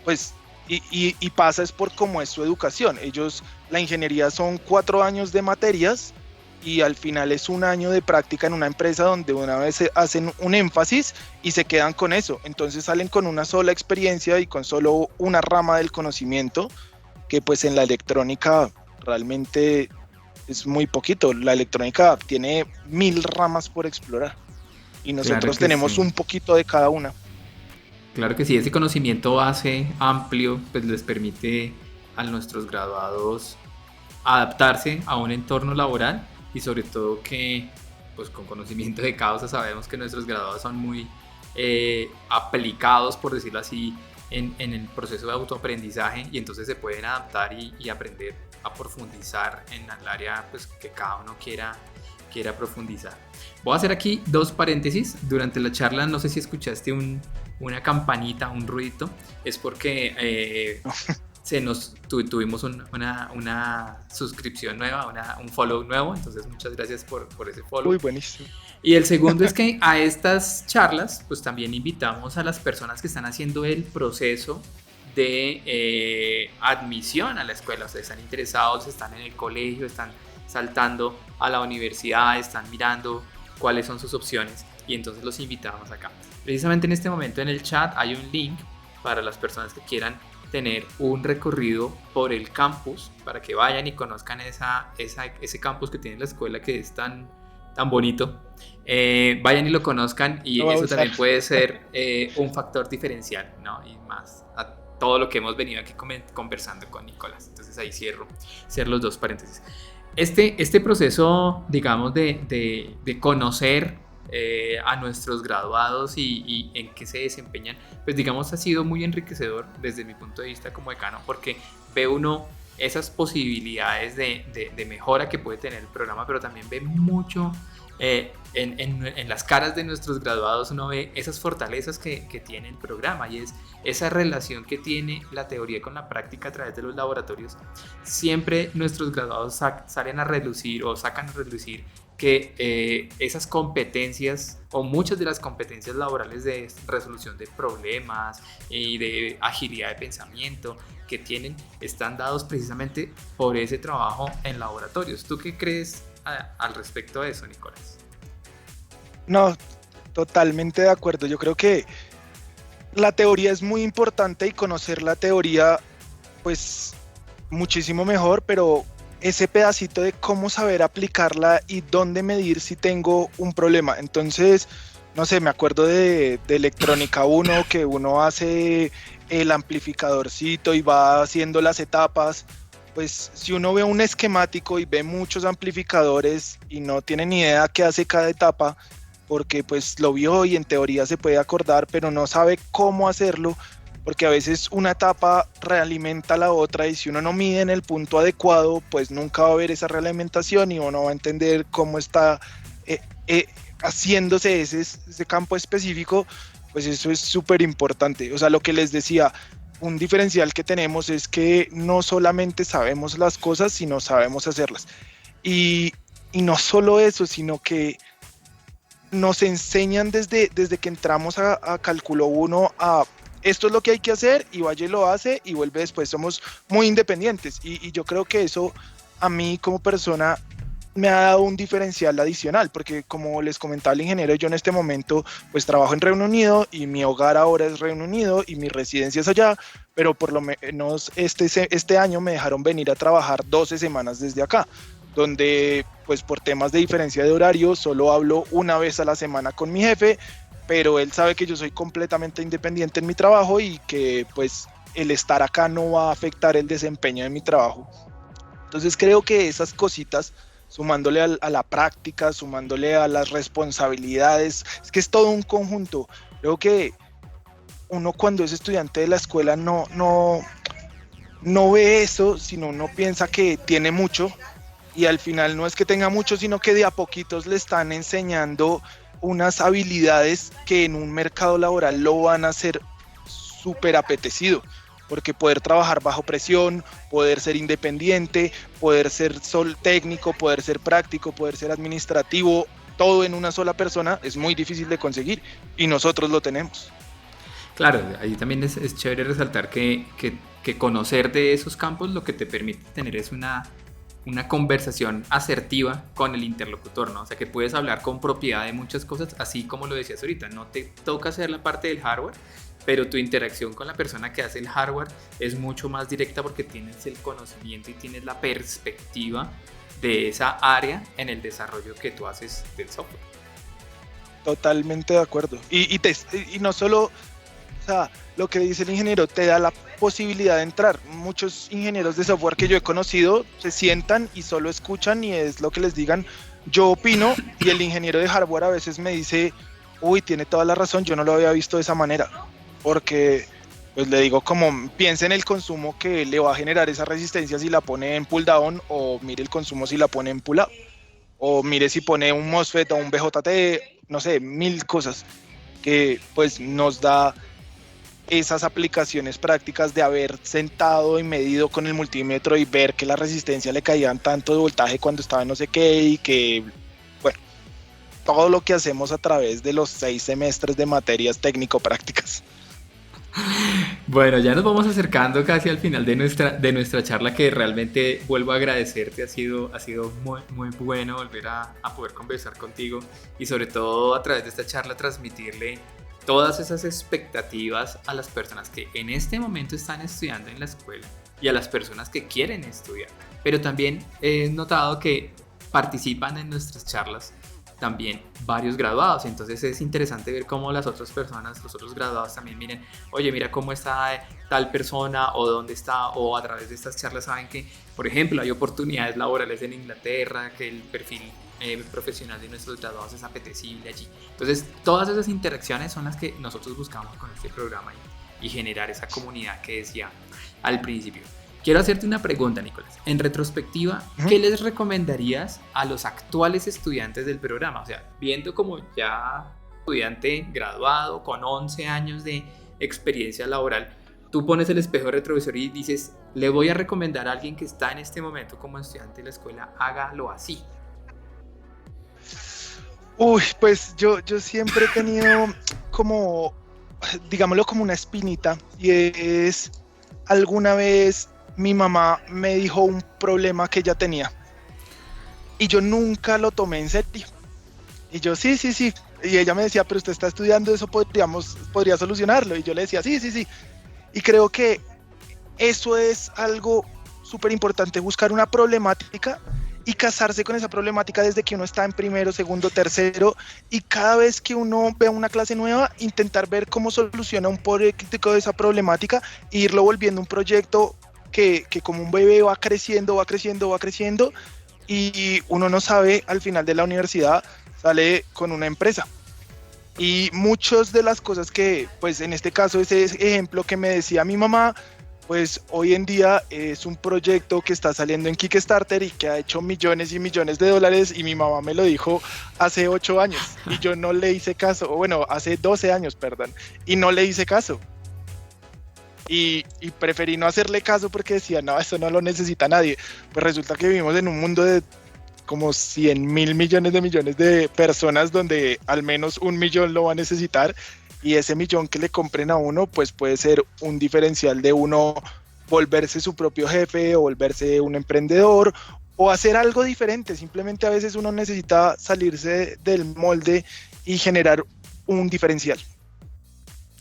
Pues, y pasa es por cómo es su educación. Ellos, la ingeniería son 4 años de materias, y al final es un año de práctica en una empresa donde una vez hacen un énfasis y se quedan con eso. Entonces salen con una sola experiencia y con solo una rama del conocimiento, que pues en la electrónica realmente es muy poquito. La electrónica tiene 1000 ramas por explorar y Claro nosotros que tenemos sí. un poquito de cada una. Claro que sí, ese conocimiento base amplio pues les permite a nuestros graduados adaptarse a un entorno laboral y sobre todo que pues con conocimiento de causa sabemos que nuestros graduados son muy aplicados, por decirlo así, en el proceso de autoaprendizaje y entonces se pueden adaptar y aprender a profundizar en el área pues, que cada uno quiera profundizar. Voy a hacer aquí dos paréntesis. Durante la charla, no sé si escuchaste una campanita, un ruidito, es porque tuvimos una suscripción nueva, un follow nuevo, entonces muchas gracias por ese follow. Uy, buenísimo. Y el segundo es que a estas charlas pues también invitamos a las personas que están haciendo el proceso de admisión a la escuela, o sea, están interesados, están en el colegio, están saltando a la universidad, están mirando cuáles son sus opciones y entonces los invitamos acá. Precisamente en este momento en el chat hay un link para las personas que quieran tener un recorrido por el campus para que vayan y conozcan ese campus que tiene la escuela que es tan bonito. Vayan y lo conozcan y eso también puede ser un factor diferencial, ¿no? Y más a todo lo que hemos venido aquí conversando con Nicolás. Entonces ahí cierro los dos paréntesis. Este proceso, digamos, de conocer a nuestros graduados y en qué se desempeñan, pues digamos ha sido muy enriquecedor desde mi punto de vista como decano, porque ve uno esas posibilidades de mejora que puede tener el programa, pero también ve mucho en las caras de nuestros graduados, uno ve esas fortalezas que tiene el programa y es esa relación que tiene la teoría con la práctica a través de los laboratorios. Siempre nuestros graduados salen a relucir o sacan a relucir que esas competencias o muchas de las competencias laborales de resolución de problemas y de agilidad de pensamiento que tienen están dados precisamente por ese trabajo en laboratorios. ¿Tú qué crees al respecto de eso, Nicolás? No, totalmente de acuerdo. Yo creo que la teoría es muy importante y conocer la teoría pues muchísimo mejor, pero ese pedacito de cómo saber aplicarla y dónde medir si tengo un problema. Entonces, no sé, me acuerdo de electrónica 1, que uno hace el amplificadorcito y va haciendo las etapas. Pues si uno ve un esquemático y ve muchos amplificadores y no tiene ni idea qué hace cada etapa, porque pues lo vio y en teoría se puede acordar, pero no sabe cómo hacerlo, porque a veces una etapa realimenta la otra y si uno no mide en el punto adecuado, pues nunca va a haber esa realimentación y uno va a entender cómo está haciéndose ese campo específico. Pues eso es súper importante. O sea, lo que les decía, un diferencial que tenemos es que no solamente sabemos las cosas, sino sabemos hacerlas. Y no solo eso, sino que nos enseñan desde que entramos a Cálculo 1 a esto es lo que hay que hacer y vaya y lo hace y vuelve después. Somos muy independientes y yo creo que eso a mí como persona me ha dado un diferencial adicional, porque como les comentaba el ingeniero, yo en este momento pues trabajo en Reino Unido y mi hogar ahora es Reino Unido y mi residencia es allá, pero por lo menos este año me dejaron venir a trabajar 12 semanas desde acá, donde pues por temas de diferencia de horario solo hablo una vez a la semana con mi jefe, pero él sabe que yo soy completamente independiente en mi trabajo y que pues el estar acá no va a afectar el desempeño de mi trabajo. Entonces creo que esas cositas, sumándole a la práctica, sumándole a las responsabilidades, es que es todo un conjunto. Creo que uno cuando es estudiante de la escuela no ve eso, sino uno piensa que tiene mucho y al final no es que tenga mucho, sino que de a poquitos le están enseñando unas habilidades que en un mercado laboral lo van a hacer súper apetecido, porque poder trabajar bajo presión, poder ser independiente, poder ser técnico, poder ser práctico, poder ser administrativo, todo en una sola persona es muy difícil de conseguir y nosotros lo tenemos. Claro, ahí también es chévere resaltar que conocer de esos campos lo que te permite tener es una conversación asertiva con el interlocutor, ¿no? O sea, que puedes hablar con propiedad de muchas cosas, así como lo decías ahorita, no te toca hacer la parte del hardware, pero tu interacción con la persona que hace el hardware es mucho más directa porque tienes el conocimiento y tienes la perspectiva de esa área en el desarrollo que tú haces del software. Totalmente de acuerdo. Y no solo, o sea, lo que dice el ingeniero, te da la posibilidad de entrar. Muchos ingenieros de software que yo he conocido se sientan y solo escuchan y es lo que les digan. Yo opino y el ingeniero de hardware a veces me dice, uy, tiene toda la razón, yo no lo había visto de esa manera. Porque pues le digo como piense en el consumo que le va a generar esa resistencia si la pone en pull down, o mire el consumo si la pone en pull up, o mire si pone un MOSFET o un BJT, no sé, mil cosas que pues nos da esas aplicaciones prácticas de haber sentado y medido con el multímetro y ver que la resistencia le caían tanto de voltaje cuando estaba en no sé qué, y que, bueno, todo lo que hacemos a través de los 6 semestres de materias técnico-prácticas. Bueno, ya nos vamos acercando casi al final de nuestra charla, que realmente vuelvo a agradecerte. Ha sido muy, muy bueno volver a poder conversar contigo y sobre todo a través de esta charla transmitirle todas esas expectativas a las personas que en este momento están estudiando en la escuela y a las personas que quieren estudiar. Pero también he notado que participan en nuestras charlas también varios graduados, entonces es interesante ver cómo las otras personas, los otros graduados también miren, oye, mira cómo está tal persona o dónde está, o a través de estas charlas saben que, por ejemplo, hay oportunidades laborales en Inglaterra, que el perfil profesional de nuestros graduados es apetecible allí. Entonces, todas esas interacciones son las que nosotros buscamos con este programa y generar esa comunidad que decía al principio. Quiero hacerte una pregunta, Nicolás. En retrospectiva, ¿qué les recomendarías a los actuales estudiantes del programa? O sea, viendo como ya estudiante graduado con 11 años de experiencia laboral, tú pones el espejo retrovisor y dices, le voy a recomendar a alguien que está en este momento como estudiante de la escuela, hágalo así. Uy, pues yo siempre he tenido como, digámoslo, como una espinita, y es, alguna vez mi mamá me dijo un problema que ella tenía y yo nunca lo tomé en serio. Y yo, sí, sí, sí. Y ella me decía, pero usted está estudiando, eso podría solucionarlo. Y yo le decía, sí, sí, sí. Y creo que eso es algo súper importante, buscar una problemática y casarse con esa problemática desde que uno está en primero, segundo, tercero, y cada vez que uno vea una clase nueva, intentar ver cómo soluciona un poquitico de esa problemática e irlo volviendo un proyecto que como un bebé va creciendo, va creciendo, va creciendo, y uno no sabe, al final de la universidad sale con una empresa. Y muchas de las cosas que, pues en este caso, ese ejemplo que me decía mi mamá, pues hoy en día es un proyecto que está saliendo en Kickstarter y que ha hecho millones y millones de dólares, y mi mamá me lo dijo hace 8 años y yo no le hice caso, o bueno, hace 12 años, perdón, y no le hice caso. Y preferí no hacerle caso porque decía, no, eso no lo necesita nadie. Pues resulta que vivimos en un mundo de como 100.000 millones de personas, donde al menos 1 millón lo va a necesitar, y ese millón que le compren a uno pues puede ser un diferencial de uno volverse su propio jefe o volverse un emprendedor o hacer algo diferente. Simplemente a veces uno necesita salirse del molde y generar un diferencial.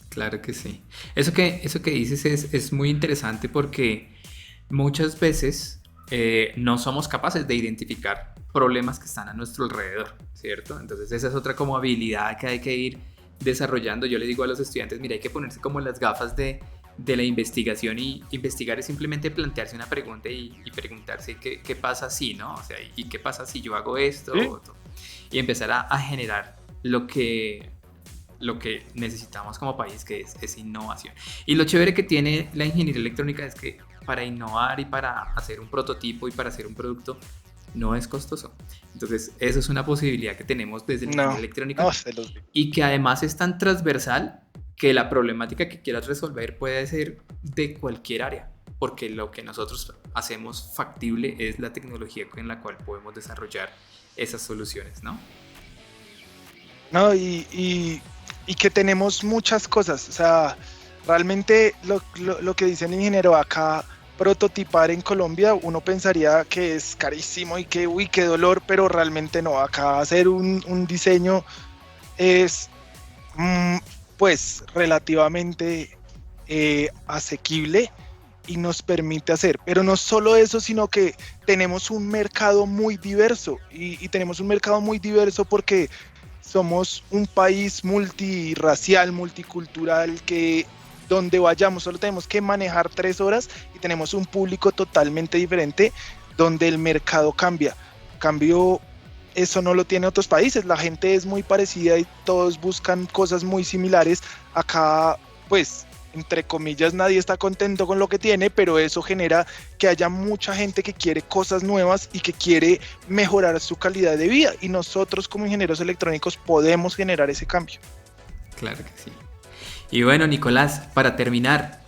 Claro que sí. Eso que dices es muy interesante porque muchas veces no somos capaces de identificar problemas que están a nuestro alrededor, ¿cierto? Entonces esa es otra como habilidad que hay que ir desarrollando. Yo le digo a los estudiantes, mira, hay que ponerse como las gafas de la investigación, y investigar es simplemente plantearse una pregunta y preguntarse qué pasa si, ¿no? O sea, y qué pasa si yo hago esto, ¿Sí? y empezar a generar lo que necesitamos como país, que es innovación. Y lo chévere que tiene la ingeniería electrónica es que para innovar y para hacer un prototipo y para hacer un producto no es costoso. Entonces, eso es una posibilidad que tenemos desde la ingeniería electrónica, No, se los digo. y que además es tan transversal que la problemática que quieras resolver puede ser de cualquier área, porque lo que nosotros hacemos factible es la tecnología en la cual podemos desarrollar esas soluciones, ¿no? No, y que tenemos muchas cosas, o sea, realmente lo que dice el ingeniero acá, prototipar en Colombia, uno pensaría que es carísimo y que, uy, qué dolor, pero realmente no. Acá hacer un diseño es, mm, pues, relativamente asequible y nos permite hacer. Pero no solo eso, sino que tenemos un mercado muy diverso, y tenemos un mercado muy diverso porque somos un país multirracial, multicultural, que donde vayamos solo tenemos que manejar 3 horas y tenemos un público totalmente diferente, donde el mercado cambia. En cambio, eso no lo tiene otros países, la gente es muy parecida y todos buscan cosas muy similares. Acá, pues, entre comillas, nadie está contento con lo que tiene, pero eso genera que haya mucha gente que quiere cosas nuevas y que quiere mejorar su calidad de vida. Y nosotros como ingenieros electrónicos podemos generar ese cambio. Claro que sí. Y bueno, Nicolás, para terminar,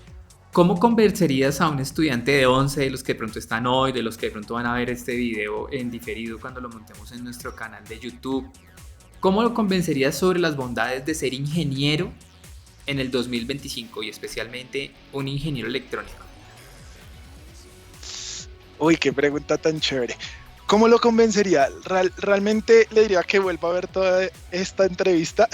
¿cómo convencerías a un estudiante de 11, de los que de pronto están hoy, de los que de pronto van a ver este video en diferido cuando lo montemos en nuestro canal de YouTube? ¿Cómo lo convencerías sobre las bondades de ser ingeniero en el 2025 y especialmente un ingeniero electrónico? Uy, qué pregunta tan chévere. ¿Cómo lo convencería? Realmente le diría que vuelva a ver toda esta entrevista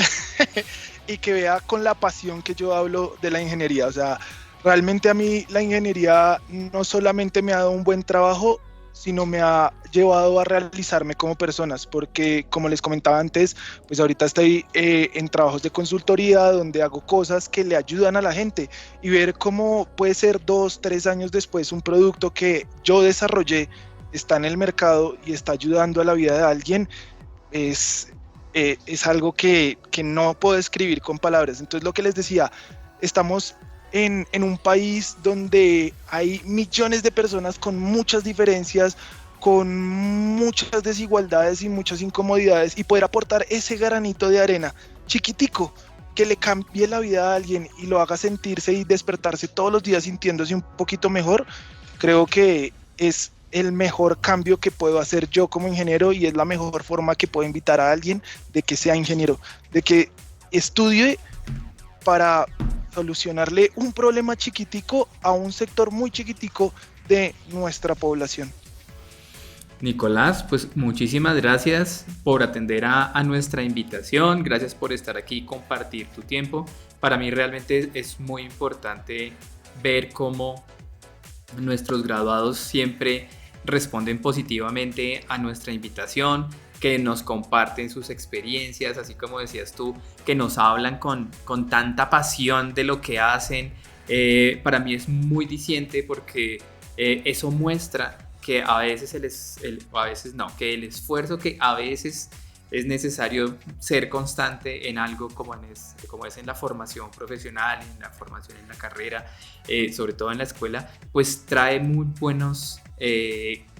y que vea con la pasión que yo hablo de la ingeniería. O sea, realmente a mí la ingeniería no solamente me ha dado un buen trabajo, sino me ha llevado a realizarme como personas, porque como les comentaba antes, pues ahorita estoy en trabajos de consultoría donde hago cosas que le ayudan a la gente, y ver cómo puede ser 2, 3 años después un producto que yo desarrollé está en el mercado y está ayudando a la vida de alguien, es, es algo que no puedo escribir con palabras. Entonces, lo que les decía, estamos en un país donde hay millones de personas con muchas diferencias, con muchas desigualdades y muchas incomodidades, y poder aportar ese granito de arena chiquitico que le cambie la vida a alguien y lo haga sentirse y despertarse todos los días sintiéndose un poquito mejor, creo que es el mejor cambio que puedo hacer yo como ingeniero, y es la mejor forma que puedo invitar a alguien de que sea ingeniero, de que estudie para solucionarle un problema chiquitico a un sector muy chiquitico de nuestra población. Nicolás, pues muchísimas gracias por atender a nuestra invitación, gracias por estar aquí y compartir tu tiempo. Para mí realmente es muy importante ver cómo nuestros graduados siempre responden positivamente a nuestra invitación, que nos comparten sus experiencias, así como decías tú, que nos hablan con tanta pasión de lo que hacen. Para mí es muy diciente porque eso muestra que a veces a veces no, que el esfuerzo que a veces es necesario ser constante en algo como es en la formación profesional, en la formación en la carrera, sobre todo en la escuela, pues trae muy buenos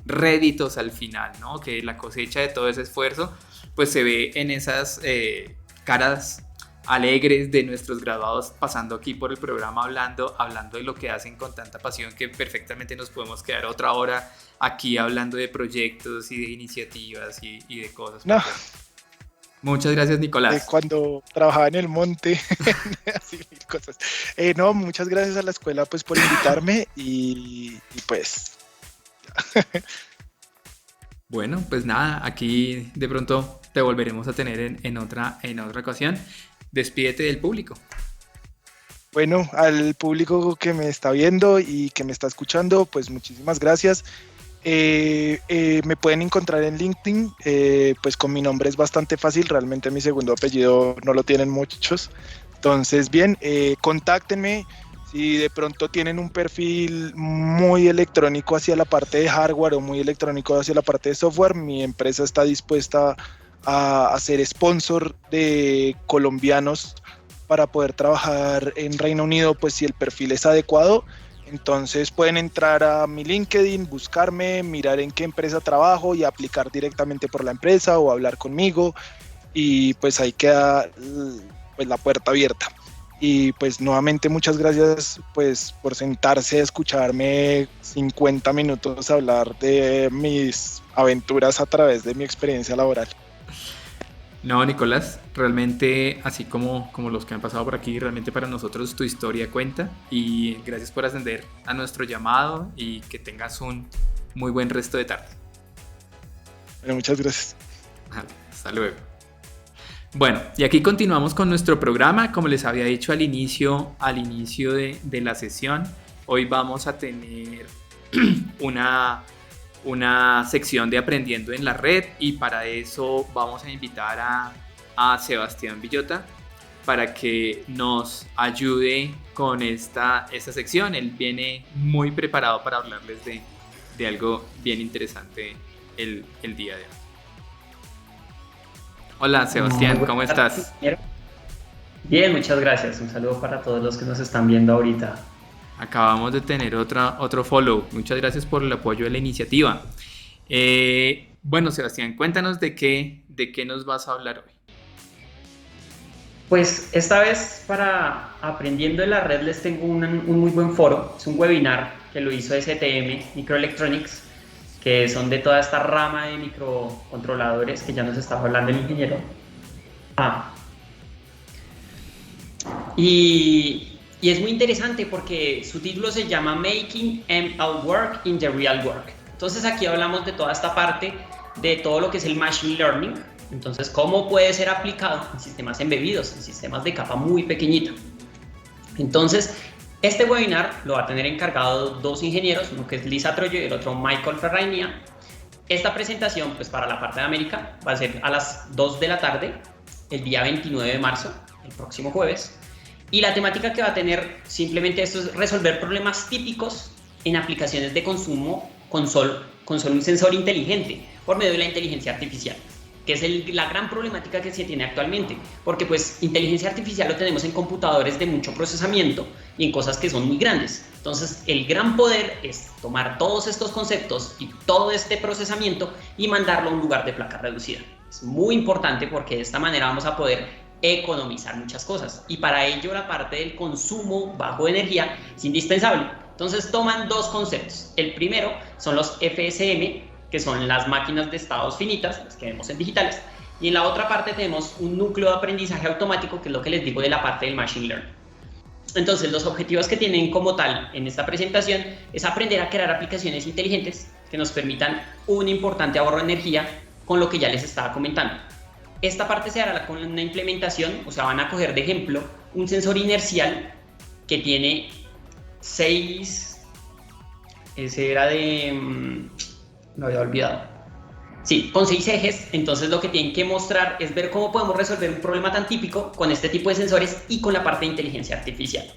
réditos al final, ¿no? Que la cosecha de todo ese esfuerzo pues se ve en esas caras alegres de nuestros graduados pasando aquí por el programa hablando de lo que hacen con tanta pasión, que perfectamente nos podemos quedar otra hora aquí hablando de proyectos y de iniciativas y de cosas. No. Muchas gracias, Nicolás. Cuando trabajaba en el monte, así mil cosas. No, muchas gracias a la escuela pues por invitarme y pues... Bueno, pues nada, aquí de pronto te volveremos a tener en otra ocasión. Despídete del público. Bueno, al público que me está viendo y que me está escuchando, pues muchísimas gracias. Me pueden encontrar en LinkedIn, pues con mi nombre es bastante fácil, realmente mi segundo apellido no lo tienen muchos. Entonces, bien, contáctenme. Si de pronto tienen un perfil muy electrónico hacia la parte de hardware o muy electrónico hacia la parte de software, mi empresa está dispuesta a hacer sponsor de colombianos para poder trabajar en Reino Unido, pues si el perfil es adecuado. Entonces pueden entrar a mi LinkedIn, buscarme, mirar en qué empresa trabajo y aplicar directamente por la empresa o hablar conmigo, y pues ahí queda pues la puerta abierta. Y pues nuevamente muchas gracias pues por sentarse a escucharme 50 minutos hablar de mis aventuras a través de mi experiencia laboral. No, Nicolás, realmente así como los que han pasado por aquí, realmente para nosotros tu historia cuenta, y gracias por atender a nuestro llamado y que tengas un muy buen resto de tarde. Bueno, muchas gracias. Hasta luego. Bueno, y aquí continuamos con nuestro programa. Como les había dicho al inicio de la sesión, hoy vamos a tener una sección de Aprendiendo en la Red, y para eso vamos a invitar a Sebastián Villota para que nos ayude con esta sección. Él viene muy preparado para hablarles de algo bien interesante el día de hoy. Hola Sebastián, ¿cómo estás? Bien, muchas gracias. Un saludo para todos los que nos están viendo ahorita. Acabamos de tener otro follow. Muchas gracias por el apoyo de la iniciativa. Bueno, Sebastián, cuéntanos de qué nos vas a hablar hoy. Pues esta vez para Aprendiendo en la Red les tengo un muy buen foro. Es un webinar que lo hizo STM Microelectronics, que son de toda esta rama de microcontroladores que ya nos estaba hablando el ingeniero. Y es muy interesante porque su título se llama Making ML Work in the Real Work. Entonces aquí hablamos de toda esta parte de todo lo que es el Machine Learning. Entonces, cómo puede ser aplicado en sistemas embebidos, en sistemas de capa muy pequeñita. Entonces, este webinar lo va a tener encargado dos ingenieros, uno que es Lisa Troyo y el otro Michael Ferrainia. Esta presentación, pues para la parte de América, va a ser a las 2 de la tarde, el día 29 de marzo, el próximo jueves. Y la temática que va a tener simplemente esto es resolver problemas típicos en aplicaciones de consumo con solo un sensor inteligente por medio de la inteligencia artificial, que es la gran problemática que se tiene actualmente, porque pues inteligencia artificial lo tenemos en computadores de mucho procesamiento y en cosas que son muy grandes. Entonces el gran poder es tomar todos estos conceptos y todo este procesamiento y mandarlo a un lugar de placa reducida. Es muy importante porque de esta manera vamos a poder economizar muchas cosas, y para ello la parte del consumo bajo de energía es indispensable. Entonces toman dos conceptos. El primero son los FSM, que son las máquinas de estados finitas, las que vemos en digitales, y en la otra parte tenemos un núcleo de aprendizaje automático, que es lo que les digo de la parte del Machine Learning. Entonces los objetivos que tienen como tal en esta presentación es aprender a crear aplicaciones inteligentes que nos permitan un importante ahorro de energía con lo que ya les estaba comentando. Esta parte se hará con una implementación, o sea, van a coger de ejemplo un sensor inercial que tiene 6, ese era de, lo había olvidado, sí, con 6 ejes. Entonces lo que tienen que mostrar es ver cómo podemos resolver un problema tan típico con este tipo de sensores y con la parte de inteligencia artificial.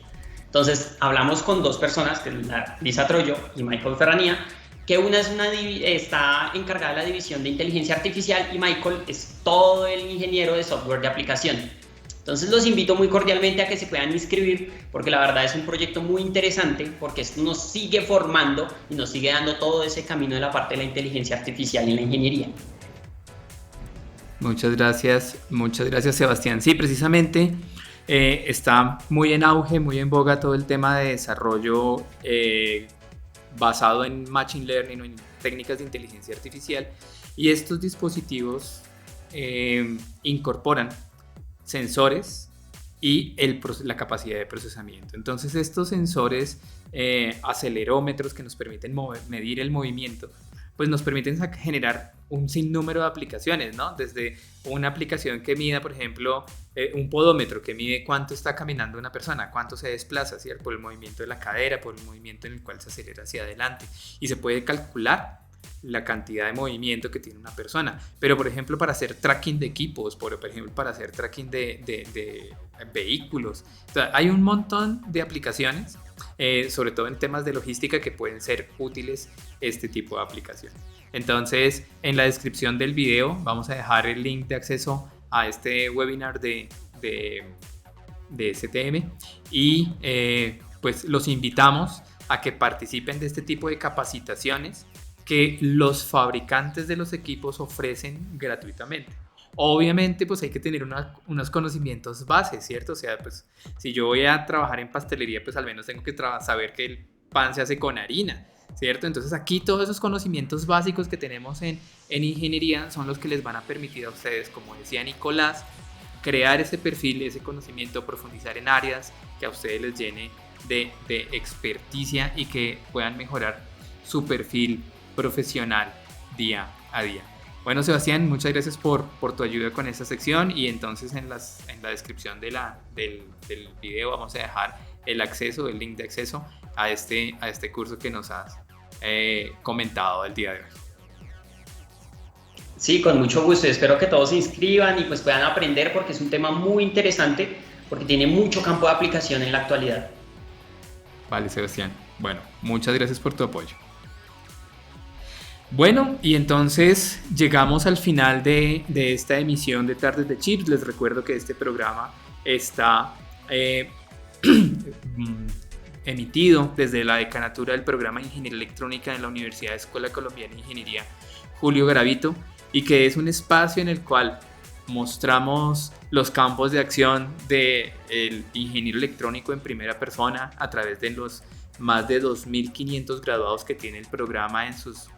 Entonces hablamos con dos personas, que es Lisa Troyo y Michael Ferrania, que una está encargada de la división de inteligencia artificial y Michael es todo el ingeniero de software de aplicación. Entonces los invito muy cordialmente a que se puedan inscribir, porque la verdad es un proyecto muy interesante, porque esto nos sigue formando y nos sigue dando todo ese camino de la parte de la inteligencia artificial y la ingeniería. Muchas gracias Sebastián. Sí, precisamente está muy en auge, muy en boga todo el tema de desarrollo basado en Machine Learning o en técnicas de inteligencia artificial, y estos dispositivos incorporan sensores y la capacidad de procesamiento. Entonces estos sensores, acelerómetros que nos permiten medir el movimiento, pues nos permiten generar un sinnúmero de aplicaciones, ¿no? Desde una aplicación que mida, por ejemplo, un podómetro que mide cuánto está caminando una persona, cuánto se desplaza, ¿cierto? Por el movimiento de la cadera, por el movimiento en el cual se acelera hacia adelante, y se puede calcular la cantidad de movimiento que tiene una persona. Pero por ejemplo, para hacer tracking de equipos, por ejemplo para hacer tracking de vehículos, o sea, hay un montón de aplicaciones, sobre todo en temas de logística, que pueden ser útiles este tipo de aplicaciones. Entonces, en la descripción del video vamos a dejar el link de acceso a este webinar de STM, y pues los invitamos a que participen de este tipo de capacitaciones que los fabricantes de los equipos ofrecen gratuitamente. Obviamente, pues hay que tener unos conocimientos bases, ¿cierto? O sea, pues si yo voy a trabajar en pastelería, pues al menos tengo que saber que el pan se hace con harina, ¿cierto? Entonces aquí todos esos conocimientos básicos que tenemos en ingeniería son los que les van a permitir a ustedes, como decía Nicolás, crear ese perfil, ese conocimiento, profundizar en áreas que a ustedes les llene de experticia y que puedan mejorar su perfil profesional día a día. Bueno, Sebastián, muchas gracias por tu ayuda con esta sección, y entonces en la descripción del video vamos a dejar el link de acceso a este curso que nos has comentado el día de hoy. Sí, con mucho gusto. Espero que todos se inscriban y pues puedan aprender, porque es un tema muy interesante, porque tiene mucho campo de aplicación en la actualidad. Vale, Sebastián. Bueno, muchas gracias por tu apoyo. Bueno, y entonces llegamos al final de esta emisión de Tardes de Chips. Les recuerdo que este programa está emitido desde la decanatura del programa de Ingeniería Electrónica en la Universidad Escuela Colombiana de Ingeniería Julio Garavito, y que es un espacio en el cual mostramos los campos de acción del ingeniero electrónico en primera persona a través de los más de 2.500 graduados que tiene el programa en sus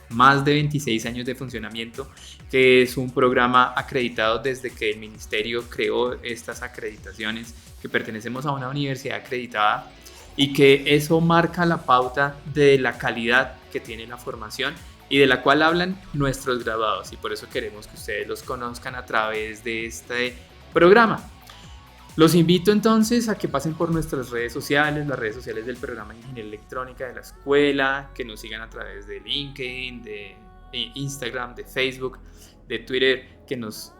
más de 26 años de funcionamiento, que es un programa acreditado desde que el ministerio creó estas acreditaciones, que pertenecemos a una universidad acreditada y que eso marca la pauta de la calidad que tiene la formación y de la cual hablan nuestros graduados, y por eso queremos que ustedes los conozcan a través de este programa. Los invito entonces a que pasen por nuestras redes sociales, las redes sociales del programa de Ingeniería Electrónica de la escuela, que nos sigan a través de LinkedIn, de Instagram, de Facebook, de Twitter, que nos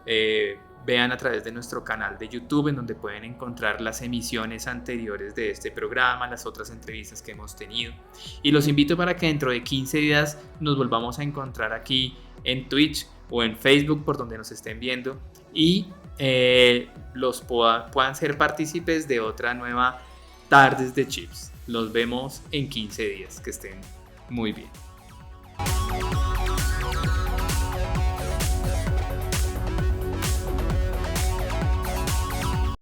vean a través de nuestro canal de YouTube, en donde pueden encontrar las emisiones anteriores de este programa, las otras entrevistas que hemos tenido. Y los invito para que dentro de 15 días nos volvamos a encontrar aquí en Twitch o en Facebook, por donde nos estén viendo, y puedan ser partícipes de otra nueva Tardes de Chips. Los vemos en 15 días. Que estén muy bien.